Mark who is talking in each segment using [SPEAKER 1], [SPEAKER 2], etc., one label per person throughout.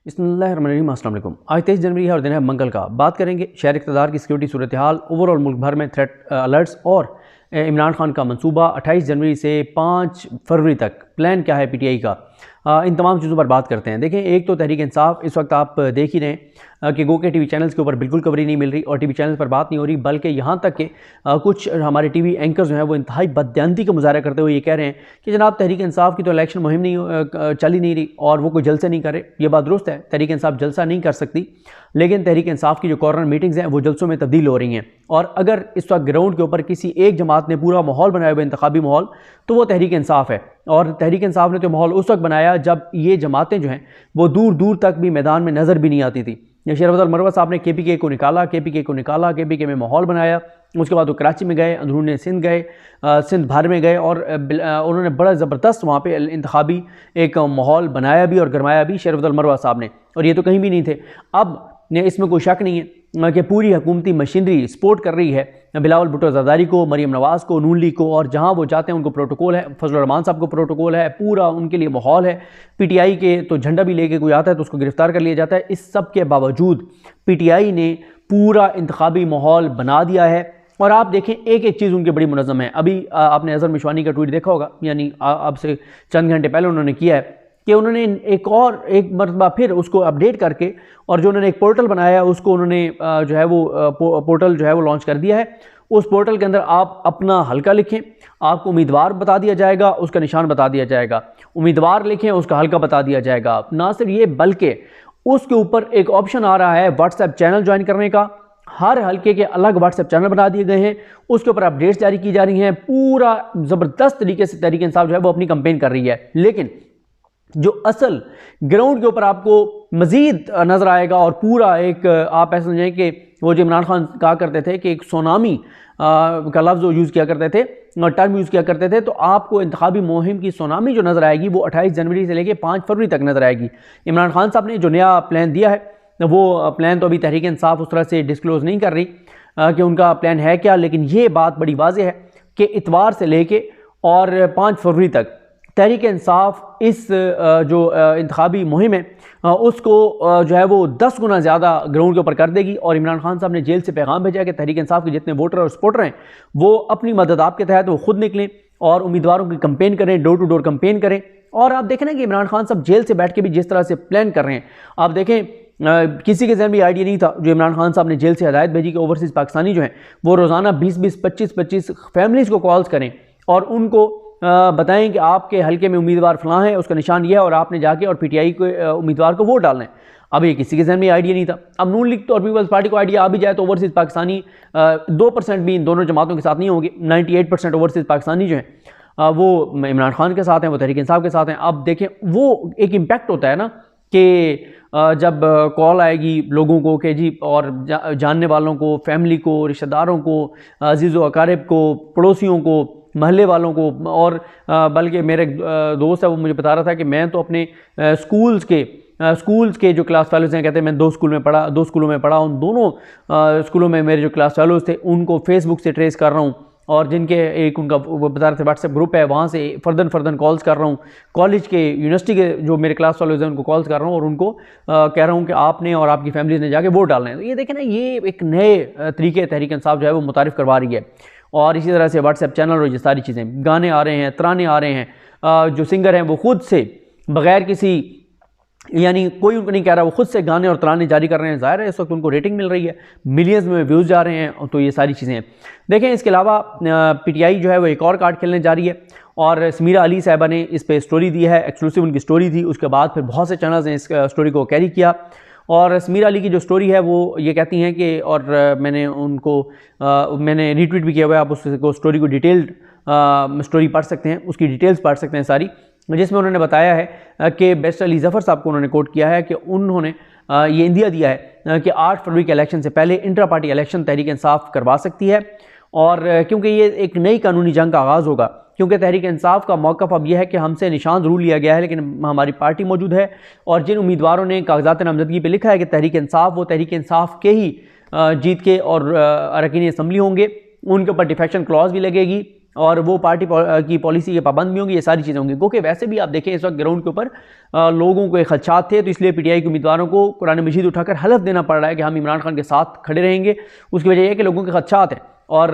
[SPEAKER 1] बिस्मिल्लाहिर्रहमानिर्रहीम। अस्सलाम वालेकुम। आज 23 जनवरी है और दिन है मंगल का। बात करेंगे शहर इक़्तिदार की सिक्योरिटी सूरत हाल, ओवरऑल मुल्क भर में थ्रेट अलर्ट्स और इमरान खान का मंसूबा 28 जनवरी से 5 फरवरी तक प्लान क्या है पीटीआई का। इन तमाम चीज़ों पर बात करते हैं। देखें, एक तो तहरीक इंसाफ इस वक्त आप देख ही रहे हैं कि गो के टीवी चैनल्स के ऊपर बिल्कुल कवरेज नहीं मिल रही और टीवी चैनल्स पर बात नहीं हो रही, बल्कि यहाँ तक कि कुछ हमारे टीवी एंकर्स जो हैं वो इंतहाई बददियानती का मुजाहरा करते हुए ये कह रहे हैं कि जनाब तहरीक इंसाफ की तो इलेक्शन मुहिम नहीं चल ही नहीं रही और वो कोई जलसे नहीं करे। ये बात दुरुस्त है, तहरीक इंसाफ जलसा नहीं कर सकती, लेकिन तहरीक इंसाफ की जो कॉर्नर मीटिंग्स हैं वो जलसों में तब्दील हो रही हैं। और अगर इस वक्त ग्राउंड के ऊपर किसी एक जमात ने पूरा माहौल बनाया हुआ इंतखाबी माहौल, तो वो तहरीक इंसाफ है। और तहरीक इंसाफ ने तो माहौल उस वक्त बनाया जब ये जमातें जो हैं वो दूर दूर तक भी मैदान में नज़र भी नहीं आती थी। शरफत मरवा साहब ने केपीके को निकाला, केपीके में माहौल बनाया, उसके बाद वो कराची में गए, अंदरूनी सिंध गए, सिंध भर में गए और उन्होंने बड़ा ज़बरदस्त वहाँ पे इंतखाबी एक माहौल बनाया भी और गरमाया भी शरफत मरवा साहब ने, और ये तो कहीं भी नहीं थे। अब इसमें कोई शक नहीं है कि पूरी हुकूमती मशीनरी सपोर्ट कर रही है बिलावल भुट्टो ज़रदारी को, मरीम नवाज़ को, नून लीग को, और जहाँ वो जाते हैं उनको प्रोटोकॉल है, फजलुर रहमान साहब को प्रोटोकॉल है, पूरा उनके लिए माहौल है। पीटीआई के तो झंडा भी लेके कोई आता है तो उसको गिरफ्तार कर लिया जाता है। इस सब के बावजूद पीटीआई ने पूरा इंतखाबी माहौल बना दिया है। और आप देखें, एक एक चीज़ उनकी बड़ी मुनज़्ज़म है। अभी आपने अज़हर मिशवानी का ट्वीट देखा होगा, यानी अब से चंद घंटे पहले उन्होंने किया है कि उन्होंने एक मरतबा फिर उसको अपडेट करके और जो उन्होंने एक पोर्टल बनाया है उसको उन्होंने जो है वो पोर्टल जो है वो लॉन्च कर दिया है। उस पोर्टल के अंदर आप अपना हल्का लिखें, आपको उम्मीदवार बता दिया जाएगा, उसका निशान बता दिया जाएगा, उम्मीदवार लिखें, उसका हल्का बता दिया जाएगा। ना सिर्फ ये बल्कि उसके ऊपर एक ऑप्शन आ रहा है व्हाट्सएप चैनल ज्वाइन करने का। हर हल्के के अलग व्हाट्सएप चैनल बना दिए गए हैं, उसके ऊपर अपडेट्स जारी की जा रही हैं। पूरा ज़बरदस्त तरीके से तहरीक इंसाफ जो है वो अपनी कंपेन कर रही है। लेकिन जो असल ग्राउंड के ऊपर आपको मज़ीद नज़र आएगा और पूरा एक आप ऐसा समझें कि वो जो इमरान खान कहा करते थे कि एक सुनामी का लफ्ज़ यूज़ किया करते थे, टर्म यूज़ किया करते थे, तो आपको इंतखाबी मुहिम की सुनामी जो नज़र आएगी वो 28 जनवरी से लेकर 5 फरवरी तक नज़र आएगी। इमरान खान साहब ने जो नया प्लान दिया है वो प्लान तो अभी तहरीक इंसाफ उस तरह से डिस्क्लोज़ नहीं कर रही कि उनका प्लान है क्या, लेकिन ये बात बड़ी वाज़ेह है कि इतवार से लेके और 5 फरवरी तक तहरीक इंसाफ इस जो इंतखाबी मुहिम है उसको जो है वो 10 गुना ज़्यादा ग्राउंड के ऊपर कर देगी। और इमरान खान साहब ने जेल से पैगाम भेजा है कि तहरीक इंसाफ के जितने वोटर और सपोर्टर हैं वो अपनी मदद आपके तहत वो खुद निकलें और उम्मीदवारों की कंपेन करें, डोर टू डोर कंपेन करें। और आप देखें ना कि इमरान खान साहब जेल से बैठ के भी जिस तरह से प्लान कर रहे हैं, आप देखें किसी के जहन में आइडिया नहीं था जो इमरान खान साहब ने जेल से हदायत भेजी कि ओवरसीज़ पाकिस्तानी जो हैं वो रोज़ाना 20-20, 25-25 फैमिलीज़ को कॉल्स करें और उनको बताएं कि आपके हल्के में उम्मीदवार फलां है, उसका निशान ये है और आपने जाके और पीटीआई के उम्मीदवार को वोट डालना है। अब ये किसी के जहन में आइडिया नहीं था। अब नून लीग और पीपल्स पार्टी को आइडिया आ भी जाए तो ओवरसीज़ पाकिस्तानी 2% भी इन दोनों जमातों के साथ नहीं होंगे। 98% ओवरसीज़ पाकिस्तानी जो हैं वो इमरान खान के साथ हैं, वो तहरीक इंसाफ के साथ हैं। अब देखें, वो एक इम्पैक्ट होता है ना कि जब कॉल आएगी लोगों को कि जी, और जानने वालों को, फैमिली को, रिश्तेदारों को, अजीज़ व अकारिब को, पड़ोसियों को, महल्ले वालों को, और बल्कि मेरे दोस्त है वो मुझे बता रहा था कि मैं तो अपने स्कूल्स के जो क्लास फेलोज़ हैं, कहते हैं मैं 2 स्कूलों में पढ़ा, उन दोनों स्कूलों में मेरे जो क्लास फेलोज़ थे उनको फेसबुक से ट्रेस कर रहा हूँ, और जिनके एक उनका वो बता रहे थे व्हाट्सएप ग्रुप है, वहाँ से फर्दन कॉल्स कर रहा हूँ। कॉलेज के, यूनिवर्सिटी के जो मेरे क्लास फेलोज़ हैं उनको कॉल्स कर रहा हूँ और उनको कह रहा हूँ कि आपने और आपकी फैमिली ने जाके वोट डालना है। तो ये देखें ना, ये एक नए तरीके तहरीक इंसाफ जो है वो मुतारिफ़ करवा रही है। और इसी तरह से व्हाट्सएप चैनल और ये सारी चीज़ें, गाने आ रहे हैं, तराने आ रहे हैं, जो सिंगर हैं वो खुद से बग़ैर किसी, यानी कोई उनको नहीं कह रहा, वो खुद से गाने और तराने जारी कर रहे हैं। ज़ाहिर है इस वक्त उनको रेटिंग मिल रही है, मिलियंस में व्यूज़ जा रहे हैं। तो ये सारी चीज़ें हैं। देखें, इसके अलावा पीटीआई जो है वो एक और कार्ड खेलने जा रही है और समीरा अली साहिबा ने इस पर स्टोरी दी है, एक्सक्लूसिव उनकी स्टोरी थी। उसके बाद फिर बहुत से चैनल्स ने इस स्टोरी को कैरी किया और समीरा अली की जो स्टोरी है वो ये कहती हैं कि, और मैंने रीट्वीट भी किया हुआ है, आप उसको स्टोरी को डिटेल्ड स्टोरी पढ़ सकते हैं, उसकी डिटेल्स पढ़ सकते हैं सारी, जिसमें उन्होंने बताया है कि बेस्ट अली ज़फ़र साहब को उन्होंने कोट किया है कि उन्होंने ये इंदिया दिया है कि 8 फरवरी के इलेक्शन से पहले intra party election Tehreek Insaf करवा सकती है। और क्योंकि ये एक नई कानूनी जंग का आगाज़ होगा, क्योंकि तहरीक इंसाफ का मौक़िफ़ अब यह है कि हमसे निशान ज़रूर लिया गया है लेकिन हमारी पार्टी मौजूद है, और जिन उम्मीदवारों ने कागज़ात नामज़दगी पे लिखा है कि तहरीक इंसाफ, वो तहरीक इंसाफ के ही जीत के और अरकान असम्बली होंगे, उनके ऊपर डिफेक्शन क्लॉज भी लगेगी। और वो पार्टी की पॉलिसी के पाबंद भी होंगे, ये सारी चीज़ें होंगी। क्योंकि वैसे भी आप देखें इस वक्त ग्राउंड के ऊपर लोगों को एक खदशात थे, तो इसलिए पीटीआई के उम्मीदवारों को कुरान मजीद उठाकर हलफ देना पड़ रहा है कि हम इमरान खान के साथ खड़े रहेंगे। उसकी वजह यह है कि लोगों के खदशात हैं, और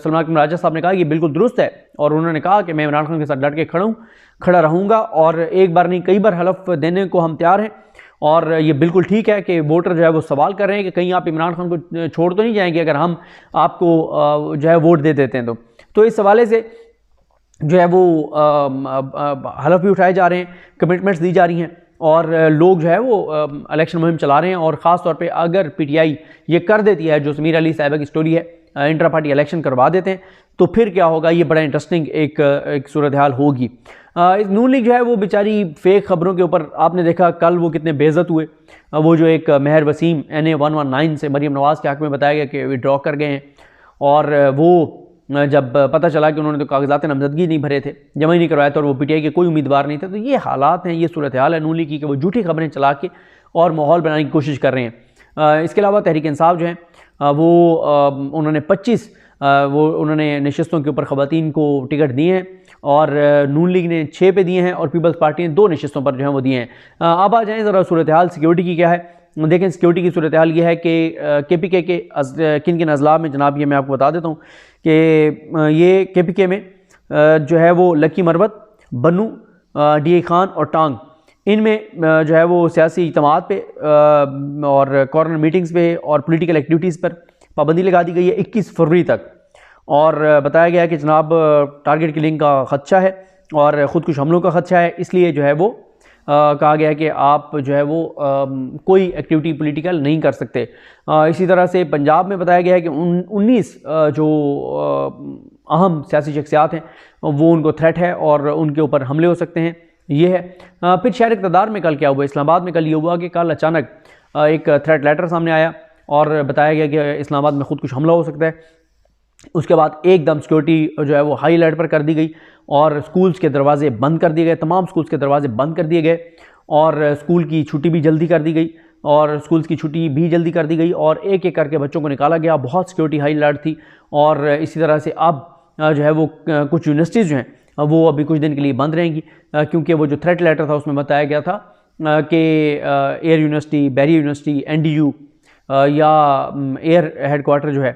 [SPEAKER 1] सलमान बिन राजा साहब ने कहा ये बिल्कुल दुरुस्त है, और उन्होंने कहा कि मैं इमरान खान के साथ डट के खड़ा रहूँगा, और एक बार नहीं कई बार हलफ देने को हम तैयार हैं। और ये बिल्कुल ठीक है कि वोटर जो है वो सवाल कर रहे हैं कि कहीं आप इमरान खान को छोड़ तो नहीं जाएंगे अगर हम आपको जो है वोट दे देते हैं तो इस हवाले से जो है वो हलफ भी उठाए जा रहे हैं, कमिटमेंट्स दी जा रही हैं, और लोग जो है वो इलेक्शन मुहिम चला रहे हैं। और ख़ास तौर पे अगर पीटीआई ये कर देती है जो समीर अली साहिबा की स्टोरी है, इंटर पार्टी इलेक्शन करवा देते हैं, तो फिर क्या होगा, ये बड़ा इंटरेस्टिंग एक सूरत हाल होगी। नून लीग जो है वो बेचारी फेक खबरों के ऊपर, आपने देखा कल वो कितने बेइज्जत हुए। वो जो एक महर वसीम NA 119 से मरीम नवाज़ के हक़ में बताया गया कि विड्रॉ कर गए हैं, और वो जब पता चला कि उन्होंने तो कागजात नामजदगी नहीं भरे थे, जमा ही नहीं करवाया था, और वो पीटीआई के कोई उम्मीदवार नहीं थे। तो ये हालात हैं, ये सूरत हाल है नून लीग की कि वो झूठी खबरें चला के और माहौल बनाने की कोशिश कर रहे हैं। इसके अलावा तहरीक इंसाफ जो है वो उन्होंने 25 उन्होंने नशस्तों के ऊपर ख़वातीन को टिकट दिए हैं, और नून लीग ने 6 पे दिए हैं, और पीपल्स पार्टी ने 2 नशस्तों पर जो है वो दिए हैं। अब आ जाएँ ज़रा सूरत हाल सिक्योरिटी की क्या है। देखें सिक्योरिटी की सूरत हाल ये है कि KPK के किन किन अजला में जनाब, ये मैं आपको बता देता हूँ कि ये KPK में जो है वो लकी मरवत, बन्नू, DA खान और टांग, इनमें जो है वो सियासी इज्तिमात पे और कॉर्नर मीटिंग्स पे और पॉलिटिकल एक्टिविटीज़ पर पाबंदी लगा दी गई है 21 फरवरी तक। और बताया गया है कि जनाब टारगेट किलिंग का ख़दशा है और ख़ुदकुश हमलों का ख़दशा है, इसलिए जो है वो कहा गया है कि आप जो है वो कोई एक्टिविटी पॉलिटिकल नहीं कर सकते। इसी तरह से पंजाब में बताया गया है कि 19 जो अहम सियासी शख्सियात हैं वो उनको थ्रेट है और उनके ऊपर हमले हो सकते हैं, ये है। फिर शहर इक़्तिदार में कल क्या हुआ, इस्लामाबाद में कल ये हुआ कि कल अचानक एक थ्रेट लेटर सामने आया और बताया गया कि इस्लामाबाद में खुद कुछ हमला हो सकता है। उसके बाद एकदम सिक्योरिटी जो है वो हाई अलर्ट पर कर दी गई और स्कूल्स के दरवाजे बंद कर दिए गए, तमाम स्कूल्स के दरवाजे बंद कर दिए गए, और स्कूल की छुट्टी भी जल्दी कर दी गई और स्कूल्स की छुट्टी भी जल्दी कर दी गई, और एक एक करके बच्चों को निकाला गया। बहुत सिक्योरिटी हाई अलर्ट थी। और इसी तरह से अब जो है वो कुछ यूनिवर्सिटीज़ जो हैं वो अभी कुछ दिन के लिए बंद रहेंगी, क्योंकि वो जो थ्रेट लेटर था उसमें बताया गया था कि air university, barrier university, NDU या एयर हेडक्वार्टर जो है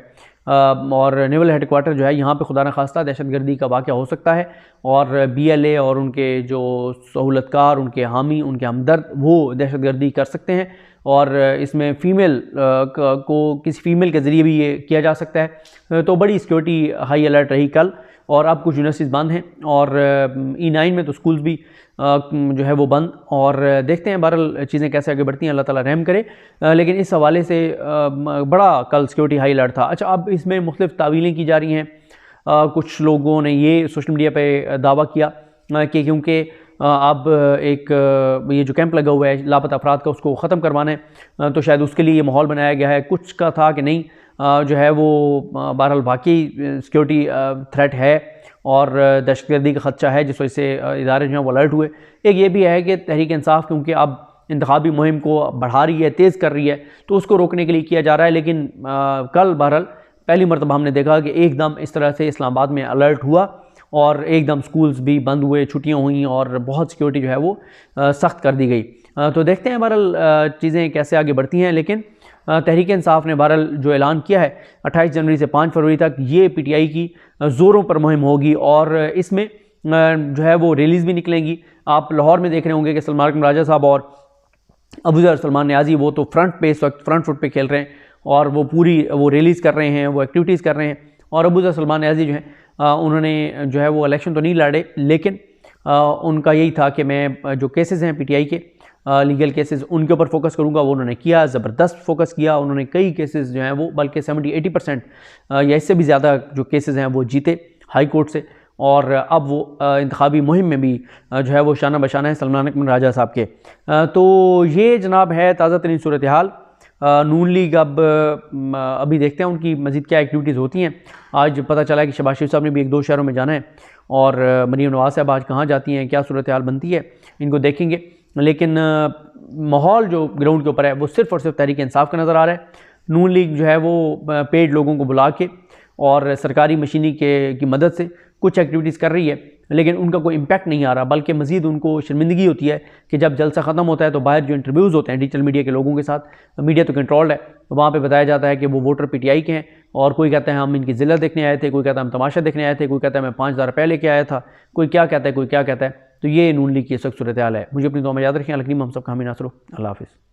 [SPEAKER 1] और नेवल हेडक्वार्टर जो है, यहाँ पे खुदा न खास्ता दहशतगर्दी का वाक़या हो सकता है, और BLA और उनके जो सहूलतकार, उनके हामी, उनके हमदर्द, वो दहशतगर्दी कर सकते हैं। और इसमें फ़ीमेल को किसी फ़ीमेल के ज़रिए भी ये किया जा सकता है। तो बड़ी सिक्योरिटी हाई अलर्ट रही कल, और अब कुछ यूनिवर्सिटीज़ बंद हैं, और E9 में तो स्कूल्स भी जो है वो बंद। और देखते हैं बहरहाल चीज़ें कैसे आगे बढ़ती हैं, अल्लाह ताला रहम करे। लेकिन इस हवाले से बड़ा कल सिक्योरिटी हाई अलर्ट था। अच्छा, अब इसमें मुख्तलिफ तावीलें की जा रही हैं। कुछ लोगों ने ये सोशल मीडिया पे दावा किया कि क्योंकि अब एक ये जो कैंप लगा हुआ है लापता अफराद का, उसको ख़त्म करवाना है, तो शायद उसके लिए ये माहौल बनाया गया है। कुछ का था कि नहीं जो है वो बहरहाल वाकई सिक्योरिटी थ्रेट है और दहशतगर्दी का ख़दशा है, जिस वजह से इदारे जो हैं वो अलर्ट हुए। एक ये भी है कि तहरीक इंसाफ क्योंकि अब इंतखाबी मुहिम को बढ़ा रही है, तेज़ कर रही है, तो उसको रोकने के लिए किया जा रहा है। लेकिन कल बहरहाल पहली मरतबा हमने देखा कि एकदम इस तरह से इस्लामाबाद में अलर्ट हुआ और एकदम स्कूल्स भी बंद हुए, छुट्टियाँ हुई और बहुत सिक्योरिटी जो है वो सख्त कर दी गई। तो देखते हैं बहरहाल चीज़ें कैसे आगे बढ़ती हैं। लेकिन तहरीक इंसाफ ने बहरहाल जो ऐलान किया है 28 जनवरी से 5 फरवरी तक ये PTI की ज़ोरों पर मुहिम होगी, और इसमें जो है वो रैलीज़ भी निकलेंगी। आप लाहौर में देख रहे होंगे कि सलमान बिन राजा साहब और अबू ज़र सलमान न्याजी वो तो इस वक्त फ्रंट फुट पे खेल रहे हैं, और वो पूरी वो रैलीज़ कर रहे हैं, वो एक्टिविटीज़ कर रहे हैं। और अबू ज़र सलमान न्याजी जो हैं उन्होंने जो है वो इलेक्शन तो नहीं लड़े, लेकिन उनका यही था कि मैं जो केसेस हैं PTI के लीगल केसेस उनके ऊपर फोकस करूंगा। वो उन्होंने किया, ज़बरदस्त फोकस किया। उन्होंने कई केसेस जो हैं वो बल्कि 70-80% या इससे भी ज़्यादा जो केसेस हैं वो जीते हाई कोर्ट से, और अब वो इंतखाबी मुहिम में भी जो है वो शाना बशाना है सलमान बिन राजा साहब के। तो ये जनाब है ताज़ा तरीन सूरत हाल। नून लीग अब अभी देखते हैं उनकी मज़ीद क्या एक्टिविटीज़ होती हैं। आज पता चला है कि शहबाज शरीफ साहब ने भी 1-2 शहरों में जाना है, और मरीम नवाज़ साहब आज कहाँ जाती हैं, क्या सूरत हाल बनती है, इनको देखेंगे। लेकिन माहौल जो ग्राउंड के ऊपर है वो सिर्फ़ और सिर्फ तहरीक इंसाफ का नज़र आ रहा है। नून लीग जो है वो पेड लोगों को बुला के और सरकारी मशीनी की मदद से कुछ एक्टिविटीज़ कर रही है, लेकिन उनका कोई इम्पैक्ट नहीं आ रहा, बल्कि मज़ीद उनको शर्मिंदगी होती है कि जब जलसा ख़त्म होता है तो बाहर जो इंटरव्यूज़ होते हैं डिजिटल मीडिया के लोगों के साथ, मीडिया तो कंट्रोल्ड है, तो वहाँ पे बताया जाता है कि वो वोटर PTI के हैं, और कोई कहता है हम इनकी ज़िल्लत देखने आए थे, कोई कहता है हम तमाशा देखने आए थे, कोई कहता है मैं 5,000 रुपये लेके आया था, कोई क्या कहता है, कोई क्या कहता है। तो ये नून लीग की सख्त सूरत हाल है। मुझे अपनी दुआ में याद रखें। अल्लाह करीम हम सब का हामी नासर हो। अल्लाह हाफ़िज़।